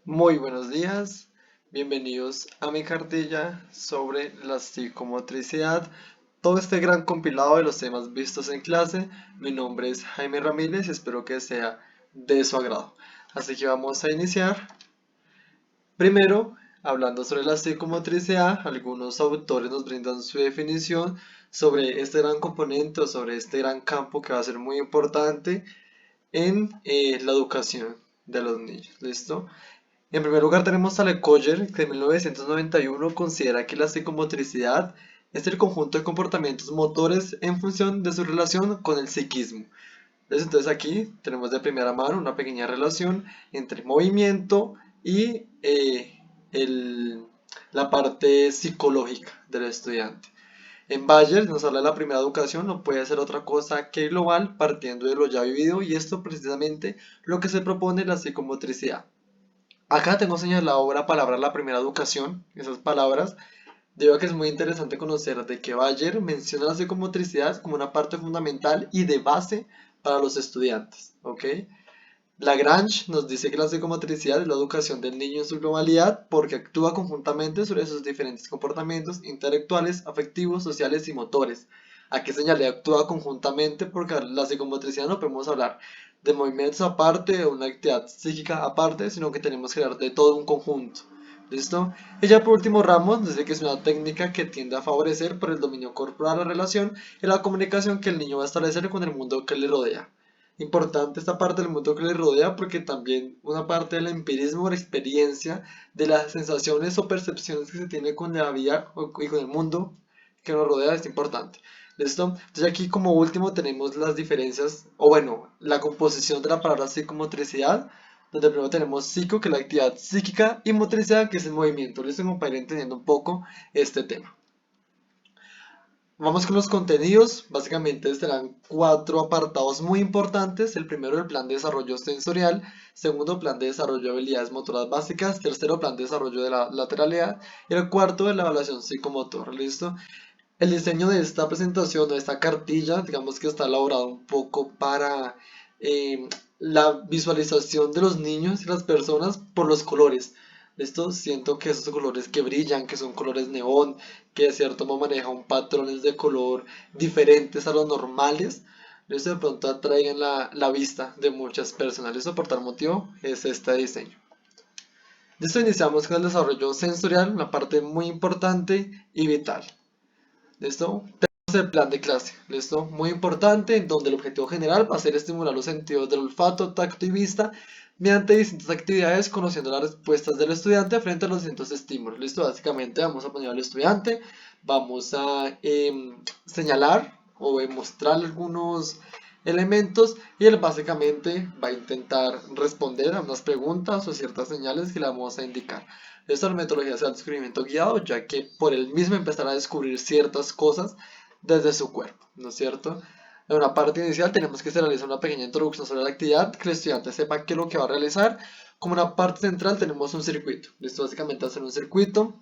Muy buenos días, bienvenidos a mi cartilla sobre la psicomotricidad, todo este gran compilado de los temas vistos en clase. Mi nombre es Jaime Ramírez y espero que sea de su agrado. Así que vamos a iniciar. Primero, hablando sobre la psicomotricidad, algunos autores nos brindan su definición sobre este gran componente o sobre este gran campo que va a ser muy importante en la educación de los niños. ¿Listo? En primer lugar tenemos a LeCoyer, que en 1991 considera que la psicomotricidad es el conjunto de comportamientos motores en función de su relación con el psiquismo. Entonces aquí tenemos de primera mano una pequeña relación entre movimiento y el- la parte psicológica del estudiante. En Bayer nos habla de la primera educación, no puede ser otra cosa que global, partiendo de lo ya vivido, y esto precisamente lo que se propone la psicomotricidad. Acá tengo señalado la palabra la primera educación, esas palabras, debido a que es muy interesante conocer de que Bayer menciona la psicomotricidad como una parte fundamental y de base para los estudiantes, ¿ok? Lagrange nos dice que la psicomotricidad es la educación del niño en su globalidad porque actúa conjuntamente sobre sus diferentes comportamientos intelectuales, afectivos, sociales y motores. Aquí señalé actúa conjuntamente porque la psicomotricidad no podemos hablar de movimientos aparte, de una actividad psíquica aparte, sino que tenemos que hablar de todo un conjunto. ¿Listo? Y ya por último, Ramos dice que es una técnica que tiende a favorecer por el dominio corporal la relación y la comunicación que el niño va a establecer con el mundo que le rodea. Importante esta parte del mundo que le rodea porque también una parte del empirismo, la experiencia de las sensaciones o percepciones que se tiene con la vida y con el mundo que nos rodea es importante. ¿Listo? Entonces aquí como último tenemos las diferencias, o bueno, la composición de la palabra psicomotricidad, donde primero tenemos psico, que es la actividad psíquica, y motricidad, que es el movimiento. ¿Listo? Como para ir entendiendo un poco este tema. Vamos con los contenidos. Básicamente serán cuatro apartados muy importantes. El primero, el plan de desarrollo sensorial. Segundo, plan de desarrollo de habilidades motoras básicas. Tercero, plan de desarrollo de la lateralidad. Y el cuarto, de la evaluación psicomotor. ¿Listo? El diseño de esta presentación, de esta cartilla, digamos que está elaborado un poco para eh, la visualización de los niños y las personas por los colores. Esto siento que esos colores que brillan, que son colores neón, que de cierto modo manejan patrones de color diferentes a los normales, esto de pronto atraigan la vista de muchas personas. Esto por tal motivo es este diseño. Listo, iniciamos con el desarrollo sensorial, una parte muy importante y vital. ¿Listo? Tenemos el plan de clase, ¿listo? Muy importante, en donde el objetivo general va a ser estimular los sentidos del olfato, tacto y vista mediante distintas actividades, conociendo las respuestas del estudiante frente a los distintos estímulos, ¿listo? Básicamente vamos a poner al estudiante, vamos a señalar o mostrar algunos elementos y él básicamente va a intentar responder a unas preguntas o ciertas señales que le vamos a indicar. Esta metodología es el descubrimiento guiado, ya que por él mismo empezará a descubrir ciertas cosas desde su cuerpo, ¿no es cierto? En una parte inicial tenemos que se realiza una pequeña introducción sobre la actividad, que el estudiante sepa qué es lo que va a realizar. Como una parte central tenemos un circuito. Esto básicamente hacer un circuito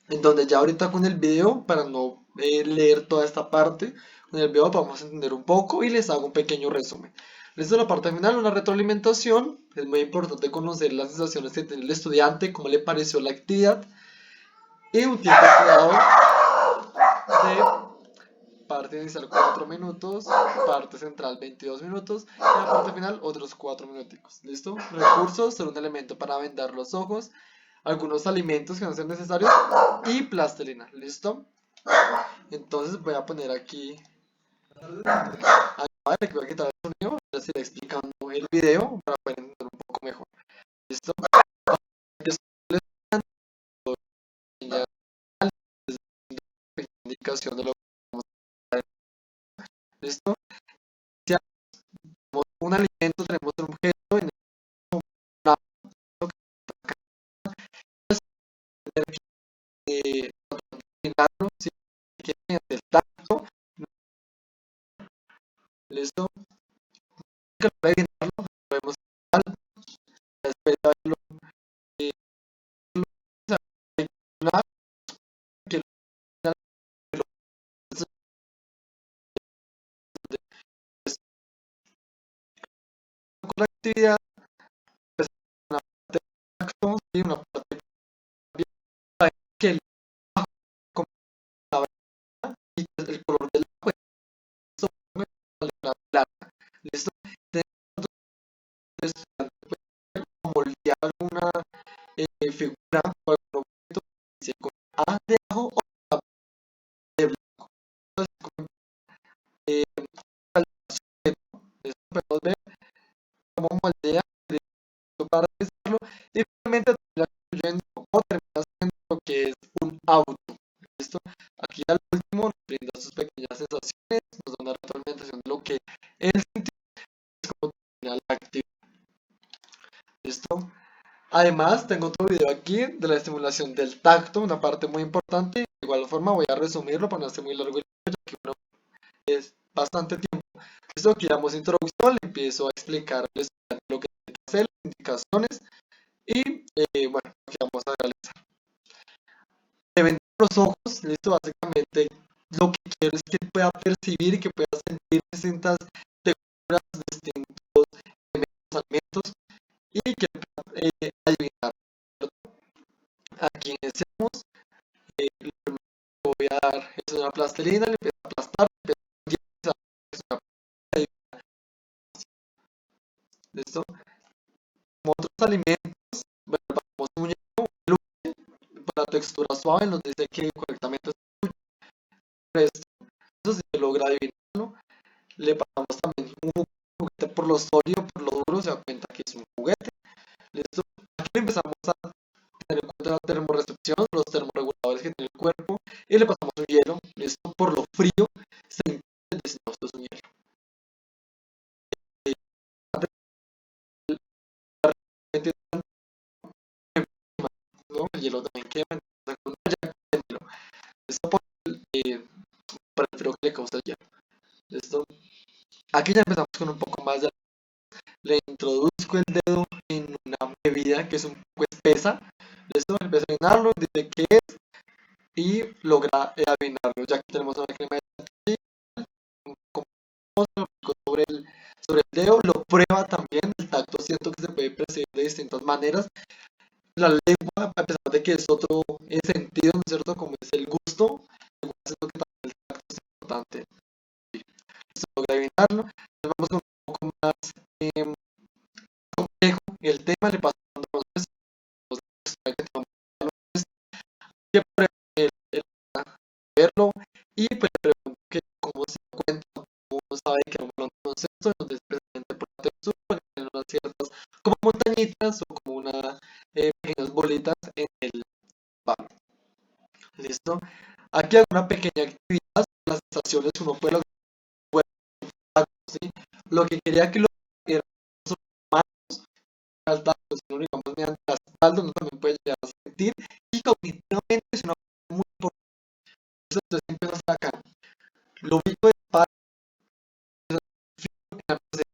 en donde ya ahorita con el video, para no leer toda esta parte, con el video vamos a entender un poco y les hago un pequeño resumen. Listo, la parte final, una retroalimentación. Es muy importante conocer las sensaciones que tiene el estudiante, cómo le pareció la actividad y un tiempo creado de parte inicial 4 minutos, parte central 22 minutos y la parte final otros 4 minuticos. ¿Listo? Recursos son un elemento para vendar los ojos, algunos alimentos que no sean necesarios y plastilina. ¿Listo? Entonces voy a poner aquí, vale, que voy a quitar el sonido, les iré explicando el video para poder entender un poco mejor. ¿Listo? Aquí estoy les indicación de lo que vamos a hacer. ¿Listo? Si tenemos un alimento, tenemos un objeto en el que combinarlo, si quieren el tacto, ¿listo? Que lo podemos después de verlo, eh, que lo con la actividad, pues, una parte de tacto, el color del agua. Esto es una plata. ¿Listo? Entonces, moldear una figura o algún objeto que dice con A de abajo o A de blanco. Entonces, como, eh, esto podemos ver cómo moldea para realizarlo y finalmente termina construyendo o termina siendo lo que es un auto. ¿Listo? Aquí al último nos brinda sus pequeñas sensaciones, nos da una retroalimentación de lo que él sintió, es como termina la actividad. ¿Listo? Además, tengo otro video aquí de la estimulación del tacto, una parte muy importante. De igual forma, voy a resumirlo para no hacer muy largo el video, ya que bueno, es bastante tiempo. Listo, aquí damos introducción, le empiezo a explicar lo que tiene que hacer, las indicaciones y bueno, lo que vamos a realizar. Le vendo los ojos, listo, básicamente lo que quiero es que pueda percibir y que pueda sentir distintas texturas, distintos alimentos y que pueda adivinar. Aquí iniciamos, lo primero que voy a dar es una plastilina, le empiezo a aplastar, le empiezo a es una plastilina, ¿listo? Como otros alimentos, bueno, para un muñeco, para textura suave nos dice que correctamente es esto. Entonces, si logra adivinarlo, le pasamos también un juguete por lo sólido, por lo duro, se da cuenta que es un juguete. ¿Listo? Aquí empezamos a tener en cuenta la termorrecepción, los termorreguladores que tiene el cuerpo, y le pasamos un hielo. ¿Listo? Por lo frío, se entiende si no, esto es un hielo. ¿No? El hielo también quema, entonces, esto por el frío que le causa el hielo. ¿Listo? Aquí ya empezamos con un poco más de... Le introduzco el dedo en una bebida que es un poco espesa. ¿Listo? Empieza a llenarlo, dice qué es y logra adivinarlo. Ya que tenemos una crema de chantilly, sobre el dedo, lo prueba también. El tacto siento que se puede percibir de distintas maneras. La lengua, a pesar de que es otro sentido, ¿no es cierto? Como es el gusto, siento que también el tacto es importante. Listo, logra adivinarlo. Nos vamos con un poco más complejo. El tema le pasa entonces que por el verlo y pues le pregunto que cómo se da cuenta, cómo sabe que era un balón de baloncesto, entonces precisamente por la textura, porque tiene unas ciertas como montañitas o como unas pequeñas bolitas en el balón. ¿Listo? Aquí hay una pequeña actividad, las estaciones uno puede lograr, ¿sí? Lo que quería que lo era al tacto, sino digamos mediante la espalda, uno también puede llegar a sentir y cognitivamente es una muy importante. Entonces empieza hasta acá. Lo único de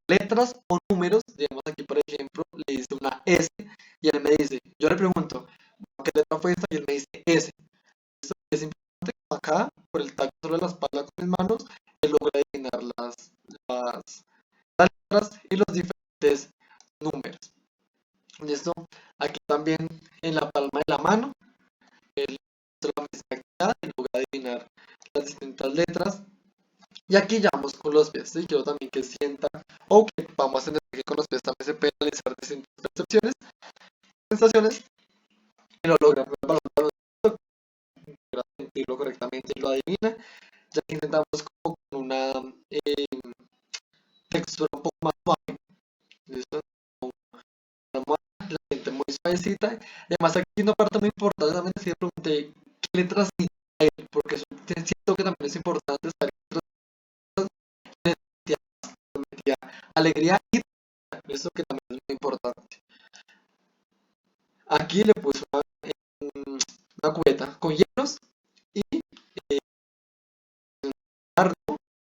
letras o números, digamos aquí por ejemplo, le dice una S y él me dice, yo le pregunto, ¿qué letra fue esta? Y él me dice S. Esto es importante que acá, por el tacto sobre la espalda con mis manos, él logra adivinar las letras y los diferentes números. Listo, aquí también en la palma de la mano, él hace la misma actividad y logra adivinar las distintas letras. Y aquí ya vamos con los pies, ¿sí? Quiero también que sientan o que vamos a entender que con los pies también se pueden realizar distintas percepciones, sensaciones, y lo logra sentirlo correctamente y lo adivina, ya que intentamos como con una eh, textura un poco más suave, ¿listo? La siente muy suavecita, y además aquí una parte muy importante también es que pregunté qué letras hay, porque siento que también es importante saber qué letras alegría y eso que también es muy importante. Aquí le puse una cubeta con hielos y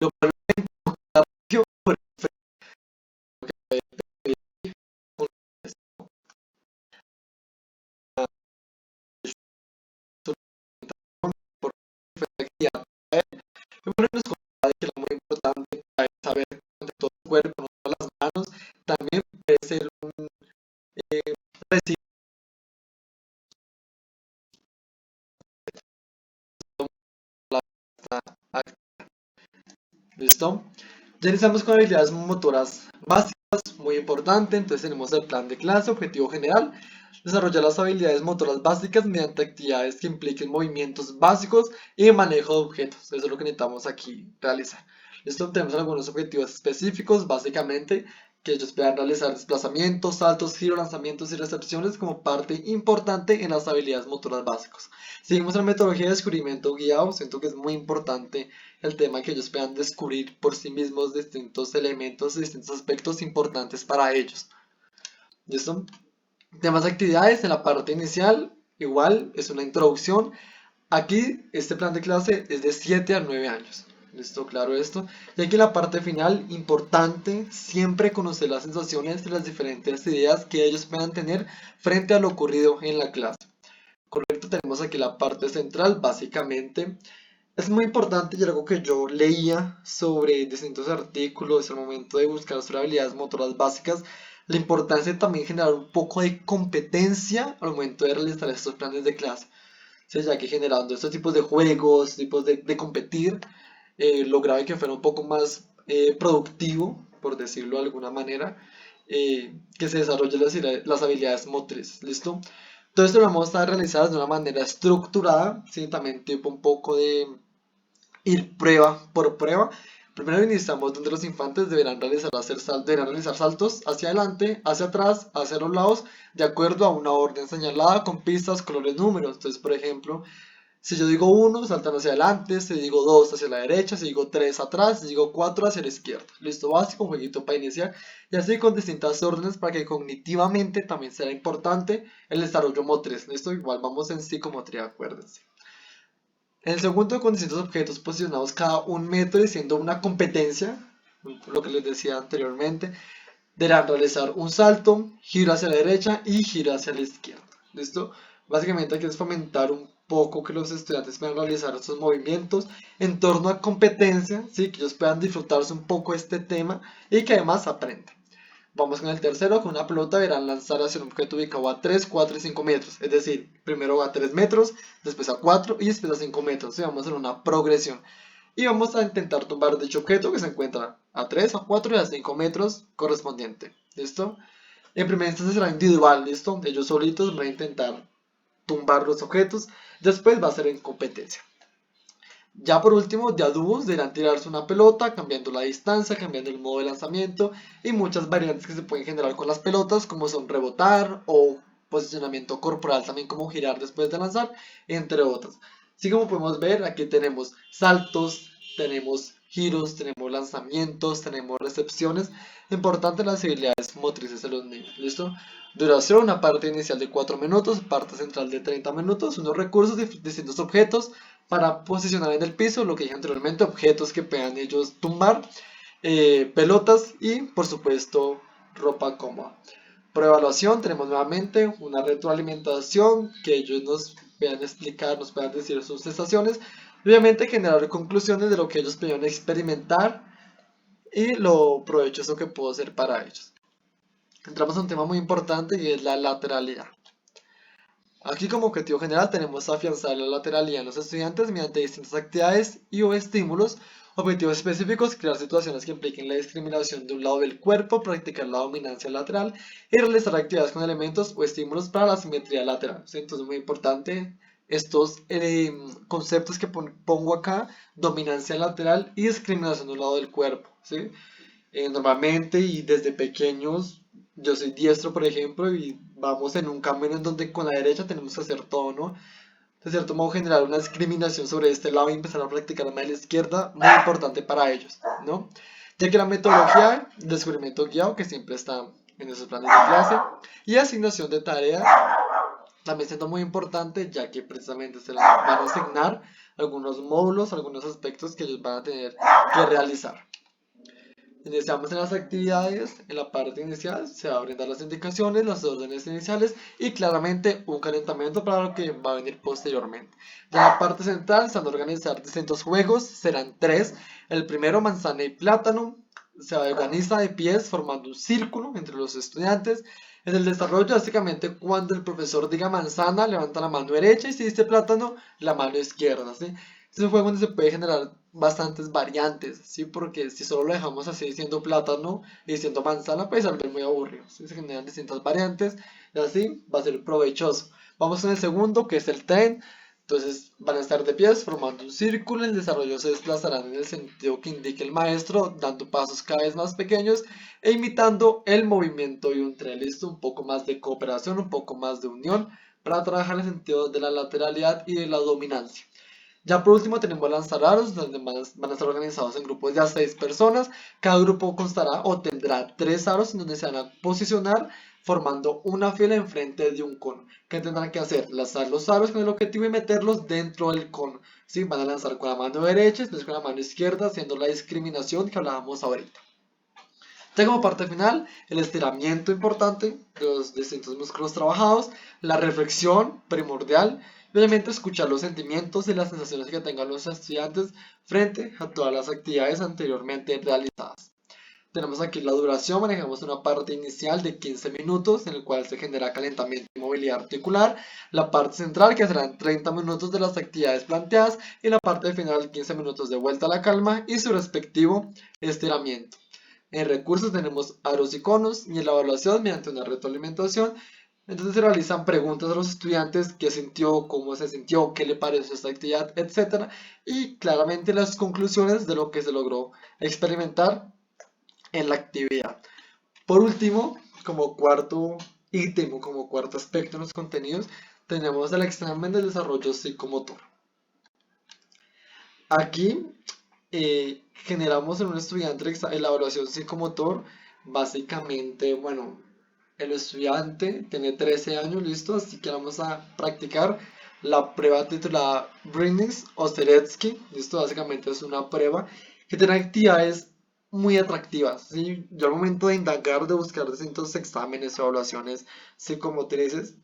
lo cual me por por bueno, nos contaba que lo muy importante es saber de todo el cuerpo, no solo las manos, también puede ser un recibo la actividad. ¿Listo? Ya iniciamos con habilidades motoras básicas, muy importante. Entonces tenemos el plan de clase, objetivo general, desarrollar las habilidades motoras básicas mediante actividades que impliquen movimientos básicos y manejo de objetos. Eso es lo que necesitamos aquí realizar. ¿Listo? Tenemos algunos objetivos específicos, básicamente, que ellos puedan realizar desplazamientos, saltos, giros, lanzamientos y recepciones como parte importante en las habilidades motoras básicas. Seguimos la metodología de descubrimiento guiado. Siento que es muy importante el tema que ellos puedan descubrir por sí mismos distintos elementos, distintos aspectos importantes para ellos. ¿Listo? Temas de actividades en la parte inicial, igual es una introducción. Aquí este plan de clase es de 7 a 9 años. ¿Listo? Claro esto. Y aquí en la parte final, importante, siempre conocer las sensaciones de las diferentes ideas que ellos puedan tener frente a lo ocurrido en la clase. Correcto, tenemos aquí la parte central, básicamente. Es muy importante y algo que yo leía sobre distintos artículos al momento de buscar sobre habilidades motoras básicas, la importancia de también generar un poco de competencia al momento de realizar estos planes de clase. Sí, ya que generando estos tipos de juegos, tipos de competir, lograba que fuera un poco más productivo, por decirlo de alguna manera, que se desarrollen las habilidades motrices. ¿Listo? Todo esto lo vamos a realizar de una manera estructurada, ¿sí? También tipo un poco de ir prueba por prueba. Primero iniciamos donde los infantes deberán realizar saltos hacia adelante, hacia atrás, hacia los lados, de acuerdo a una orden señalada con pistas, colores, números. Entonces, por ejemplo, si yo digo 1, saltan hacia adelante, si digo 2 hacia la derecha, si digo 3 atrás, si digo 4 hacia la izquierda. Listo, básico, un jueguito para iniciar. Y así con distintas órdenes para que cognitivamente también sea importante el desarrollo motriz. Listo, igual vamos en psicometría, acuérdense. En el segundo, con distintos objetos posicionados cada 1 metro y siendo una competencia, lo que les decía anteriormente, deberán realizar un salto, giro hacia la derecha y giro hacia la izquierda. ¿Listo? Básicamente aquí es fomentar un poco que los estudiantes puedan realizar estos movimientos en torno a competencia, ¿sí? Que ellos puedan disfrutarse un poco de este tema y que además aprendan. Vamos con el tercero, con una pelota deberán lanzar hacia un objeto ubicado a 3, 4 y 5 metros. Es decir, primero a 3 metros, después a 4 y después a 5 metros. Y vamos en una progresión. Y vamos a intentar tumbar dicho objeto que se encuentra a 3, a 4 y a 5 metros correspondiente. ¿Listo? En primera instancia será individual, ¿listo? Ellos solitos van a intentar tumbar los objetos. Después va a ser en competencia. Ya por último, de a dúos deberán tirarse una pelota, cambiando la distancia, cambiando el modo de lanzamiento y muchas variantes que se pueden generar con las pelotas, como son rebotar o posicionamiento corporal, también como girar después de lanzar, entre otras. Así como podemos ver, aquí tenemos saltos, tenemos giros, tenemos lanzamientos, tenemos recepciones. Importante las habilidades motrices de los niños, ¿listo? Duración, una parte inicial de 4 minutos, parte central de 30 minutos, unos recursos de distintos objetos para posicionar en el piso, lo que dije anteriormente, objetos que puedan ellos tumbar, pelotas y por supuesto ropa cómoda. Por evaluación tenemos nuevamente una retroalimentación que ellos nos puedan explicar, nos puedan decir sus sensaciones, obviamente generar conclusiones de lo que ellos pudieron experimentar y lo provechoso que pudo ser para ellos. Entramos a un tema muy importante y es la lateralidad. Aquí como objetivo general tenemos afianzar la lateralidad en los estudiantes mediante distintas actividades y o estímulos. Objetivos específicos, crear situaciones que impliquen la discriminación de un lado del cuerpo, practicar la dominancia lateral y realizar actividades con elementos o estímulos para la simetría lateral. ¿Sí? Entonces muy importante estos conceptos que pongo acá, dominancia lateral y discriminación de un lado del cuerpo. ¿Sí? Normalmente y desde pequeños, yo soy diestro por ejemplo y vamos en un camino en donde con la derecha tenemos que hacer todo, ¿no? De cierto modo generar una discriminación sobre este lado y empezar a practicar más a la izquierda, muy importante para ellos, ¿no? Ya que la metodología, descubrimiento guiado, que siempre está en esos planes de clase, y asignación de tareas, también siendo muy importante, ya que precisamente se les van a asignar algunos módulos, algunos aspectos que ellos van a tener que realizar. Iniciamos en las actividades, en la parte inicial se va a brindar las indicaciones, las órdenes iniciales y claramente un calentamiento para lo que va a venir posteriormente. Ya en la parte central se van a organizar distintos juegos, serán 3. El primero, manzana y plátano, se organiza de pies formando un círculo entre los estudiantes. En el desarrollo, básicamente cuando el profesor diga manzana, levanta la mano derecha y si dice plátano, la mano izquierda, ¿sí? Es un juego donde se puede generar bastantes variantes, ¿sí? Porque si solo lo dejamos así siendo plátano y siendo manzana, pues se vuelve muy aburrido, ¿sí? Se generan distintas variantes y así va a ser provechoso. Vamos con el segundo, que es el tren. Entonces van a estar de pies formando un círculo, el desarrollo se desplazarán en el sentido que indique el maestro, dando pasos cada vez más pequeños e imitando el movimiento de un tren. Listo, un poco más de cooperación, un poco más de unión para trabajar en el sentido de la lateralidad y de la dominancia. Ya por último tenemos lanzallaros, donde van a estar organizados en grupos de a 6 personas. Cada grupo constará o tendrá 3 aros en donde se van a posicionar formando una fila enfrente de un cono. ¿Qué tendrán que hacer? Lanzar los aros con el objetivo de meterlos dentro del cono. ¿Sí? Van a lanzar con la mano derecha, después con la mano izquierda, haciendo la discriminación que hablábamos ahorita. Ya como parte final, el estiramiento importante de los distintos músculos trabajados, la reflexión primordial y obviamente escuchar los sentimientos y las sensaciones que tengan los estudiantes frente a todas las actividades anteriormente realizadas. Tenemos aquí la duración, manejamos una parte inicial de 15 minutos en el cual se genera calentamiento y movilidad articular, la parte central que serán 30 minutos de las actividades planteadas y la parte final 15 minutos de vuelta a la calma y su respectivo estiramiento. En recursos tenemos aros y conos y en la evaluación mediante una retroalimentación. Entonces se realizan preguntas a los estudiantes, qué sintió, cómo se sintió, qué le pareció esta actividad, etc. Y claramente las conclusiones de lo que se logró experimentar en la actividad. Por último, como cuarto ítem o como cuarto aspecto en los contenidos, tenemos el examen del desarrollo psicomotor. Aquí generamos en un estudiante la evaluación psicomotor. Básicamente, bueno, el estudiante tiene 13 años, listo, así que vamos a practicar la prueba titulada Brindis o Seretsky. Listo, básicamente es una prueba que tiene actividades muy atractivas, ¿sí? Yo al momento de indagar, de buscar distintos exámenes o evaluaciones psicomotrices,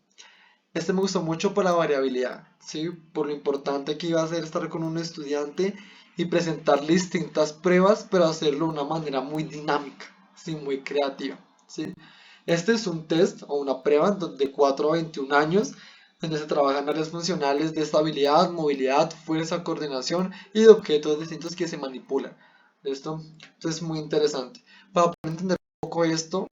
este me gustó mucho por la variabilidad, ¿sí? Por lo importante que iba a ser estar con un estudiante y presentar distintas pruebas, pero hacerlo de una manera muy dinámica, ¿sí? Muy creativa, ¿sí? Este es un test o una prueba de 4 a 21 años, donde se trabajan áreas funcionales de estabilidad, movilidad, fuerza, coordinación y de objetos distintos que se manipulan. ¿Listo? Entonces es muy interesante. Para poder entender un poco esto,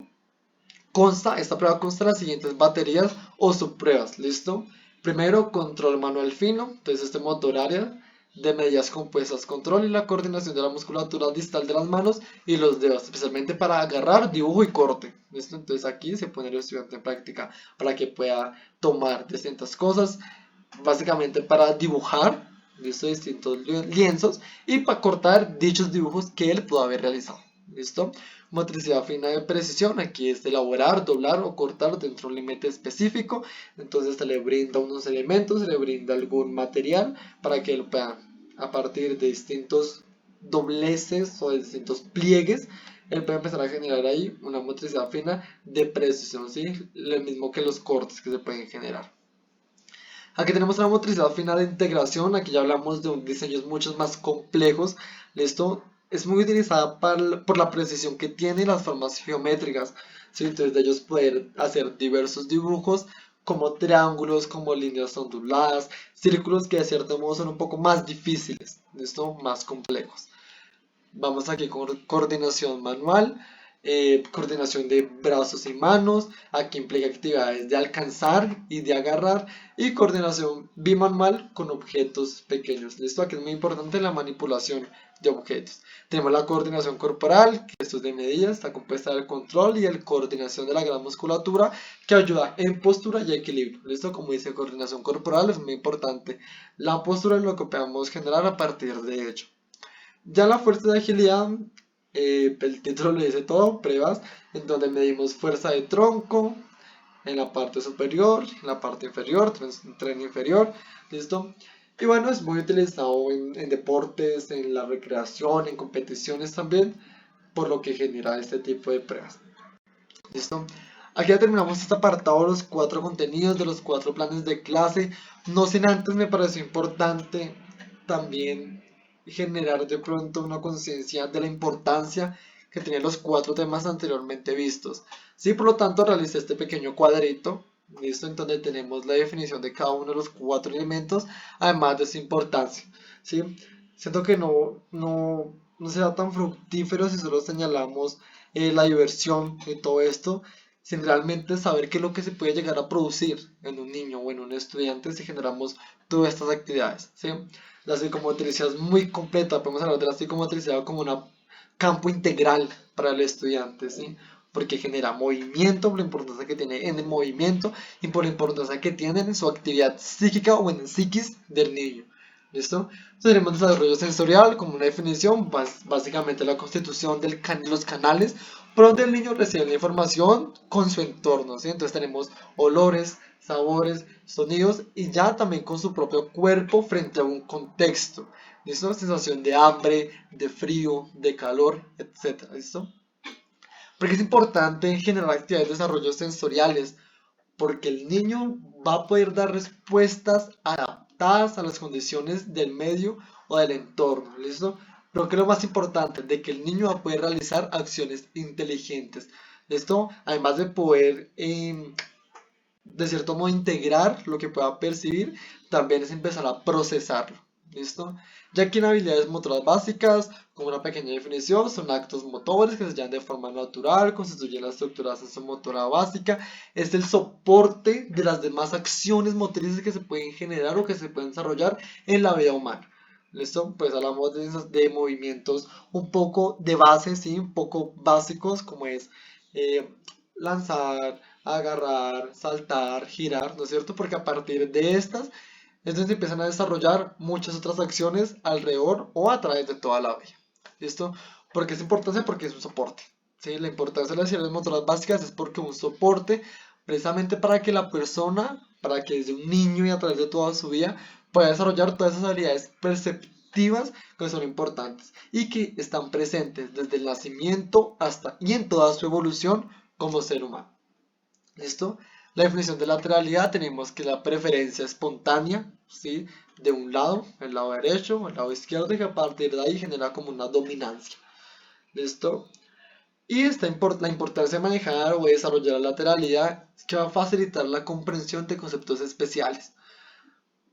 esta prueba consta de las siguientes baterías o subpruebas, ¿listo? Primero, control manual fino, entonces este motor área de medidas compuestas, control y la coordinación de la musculatura distal de las manos y los dedos, especialmente para agarrar, dibujo y corte, ¿listo? Entonces aquí se pone el estudiante en práctica para que pueda tomar distintas cosas, básicamente para dibujar, ¿listo? Distintos lienzos y para cortar dichos dibujos que él pudo haber realizado, ¿listo? Motricidad fina de precisión, aquí es elaborar, doblar o cortar dentro de un límite específico, entonces se le brinda unos elementos, se le brinda algún material para que él pueda, a partir de distintos dobleces o de distintos pliegues, él puede empezar a generar ahí una motricidad fina de precisión, ¿sí? Lo mismo que los cortes que se pueden generar. Aquí tenemos una motricidad fina de integración, aquí ya hablamos de un diseños mucho más complejos. Esto es muy utilizada por la precisión que tiene las formas geométricas, ¿sí? Entonces de ellos poder hacer diversos dibujos como triángulos, como líneas onduladas, círculos que de cierto modo son un poco más difíciles, ¿listo? Más complejos. Vamos aquí con coordinación manual, coordinación de brazos y manos, aquí implica actividades de alcanzar y de agarrar, y coordinación bimanual con objetos pequeños. Listo, aquí es muy importante la manipulación de objetos. Tenemos la coordinación corporal, que esto es de medidas, está compuesta del control y de coordinación de la gran musculatura, que ayuda en postura y equilibrio. Listo, como dice coordinación corporal, es muy importante la postura es lo que podemos generar a partir de ello. Ya la fuerza de agilidad, el título lo dice todo, pruebas, en donde medimos fuerza de tronco en la parte superior, en la parte inferior, tren inferior, ¿listo? Y bueno, es muy utilizado en deportes, en la recreación, en competiciones también, por lo que genera este tipo de pruebas, ¿listo? Aquí ya terminamos este apartado de los 4 contenidos, de los 4 planes de clase. No sin antes me pareció importante también generar de pronto una conciencia de la importancia que tenían los 4 temas anteriormente vistos. Sí, por lo tanto realicé este pequeño cuadrito, ¿Listo? En donde tenemos la definición de cada uno de los 4 elementos, además de su importancia, ¿sí? Siento que no será tan fructífero si solo señalamos la diversión y todo esto, sin realmente saber qué es lo que se puede llegar a producir en un niño o en un estudiante si generamos todas estas actividades, ¿sí? La psicomotricidad es muy completa, podemos hablar de la psicomotricidad como un campo integral para el estudiante, ¿sí? Porque genera movimiento, por la importancia que tiene en el movimiento y por la importancia que tiene en su actividad psíquica o en el psiquis del niño. ¿Listo? Entonces tenemos desarrollo sensorial como una definición, básicamente la constitución de los canales por donde el niño recibe la información con su entorno, ¿sí? Entonces tenemos olores, sabores, sonidos y ya también con su propio cuerpo frente a un contexto. ¿Listo? Sensación de hambre, de frío, de calor, etc. ¿Listo? Porque es importante generar actividades de desarrollo sensoriales, porque el niño va a poder dar respuestas adaptadas a las condiciones del medio o del entorno, ¿listo? Pero que lo más importante, de que el niño va a poder realizar acciones inteligentes. Esto, además de poder, de cierto modo, integrar lo que pueda percibir, también es empezar a procesarlo, ¿listo? Ya que en habilidades motoras básicas, como una pequeña definición, son actos motores que se llevan de forma natural, constituyen la estructura sensomotora básica, es el soporte de las demás acciones motrices que se pueden generar o que se pueden desarrollar en la vida humana. ¿Listo? Pues hablamos de movimientos un poco de base, ¿sí? Un poco básicos, como es eh, lanzar, agarrar, saltar, girar, ¿no es cierto? Porque a partir de estas es donde se empiezan a desarrollar muchas otras acciones alrededor o a través de toda la vida. ¿Listo? Porque es importante porque es un soporte. ¿Sí? La importancia de las acciones motoras básicas es porque un soporte precisamente para que la persona, para que desde un niño y a través de toda su vida pueda desarrollar todas esas habilidades perceptivas que son importantes y que están presentes desde el nacimiento hasta y en toda su evolución como ser humano. ¿Listo? La definición de lateralidad tenemos que la preferencia espontánea, ¿sí? De un lado, el lado derecho o el lado izquierdo, y que a partir de ahí genera como una dominancia. ¿Listo? Y la importancia de manejar o de desarrollar la lateralidad es que va a facilitar la comprensión de conceptos especiales.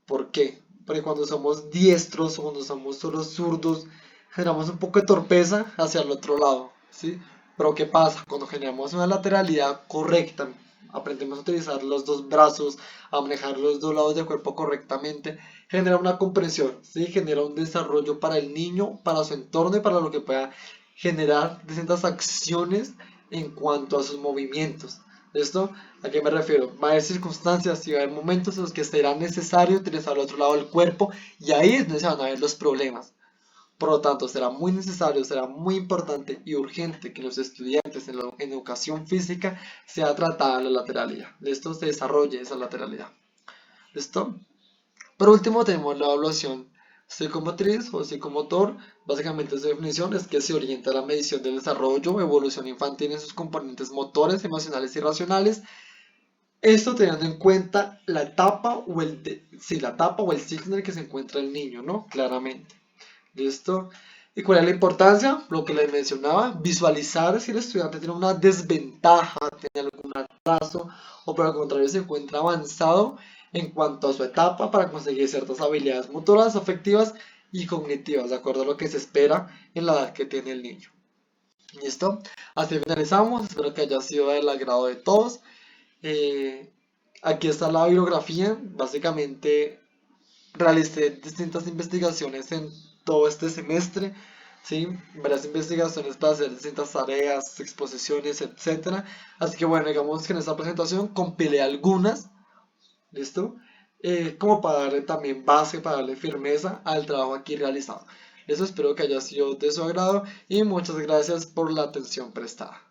¿Por qué? Porque cuando somos diestros o cuando somos solo zurdos, generamos un poco de torpeza hacia el otro lado, ¿sí? Pero ¿qué pasa? Cuando generamos una lateralidad correcta, aprendemos a utilizar los dos brazos, a manejar los dos lados del cuerpo correctamente, genera una comprensión, ¿sí? Genera un desarrollo para el niño, para su entorno y para lo que pueda generar distintas acciones en cuanto a sus movimientos. ¿Esto? ¿A qué me refiero? Va a haber circunstancias y va a haber momentos en los que será necesario utilizar el otro lado del cuerpo y ahí es donde se van a ver los problemas. Por lo tanto, será muy necesario, será muy importante y urgente que los estudiantes en educación física sea tratada la lateralidad. ¿Listo? Se desarrolle esa lateralidad. ¿Listo? Por último, tenemos la evaluación psicomotriz o psicomotor. Básicamente su definición es que se orienta a la medición del desarrollo, evolución infantil en sus componentes motores, emocionales y racionales. Esto teniendo en cuenta la etapa o la etapa o el ciclo en el que se encuentra el niño, ¿no? Claramente. ¿Listo? ¿Y cuál es la importancia? Lo que les mencionaba, visualizar si el estudiante tiene una desventaja, tiene algún atraso o por el contrario se encuentra avanzado en cuanto a su etapa para conseguir ciertas habilidades motoras, afectivas y cognitivas, de acuerdo a lo que se espera en la edad que tiene el niño. ¿Listo? Así finalizamos, espero que haya sido del agrado de todos. Eh, Aquí está la bibliografía, básicamente realicé distintas investigaciones en todo este semestre, ¿sí? Varias investigaciones para hacer distintas tareas, exposiciones, etcétera. Así que bueno, digamos que en esta presentación compilé algunas, ¿listo? Como para darle también base, para darle firmeza al trabajo aquí realizado. Eso espero que haya sido de su agrado y muchas gracias por la atención prestada.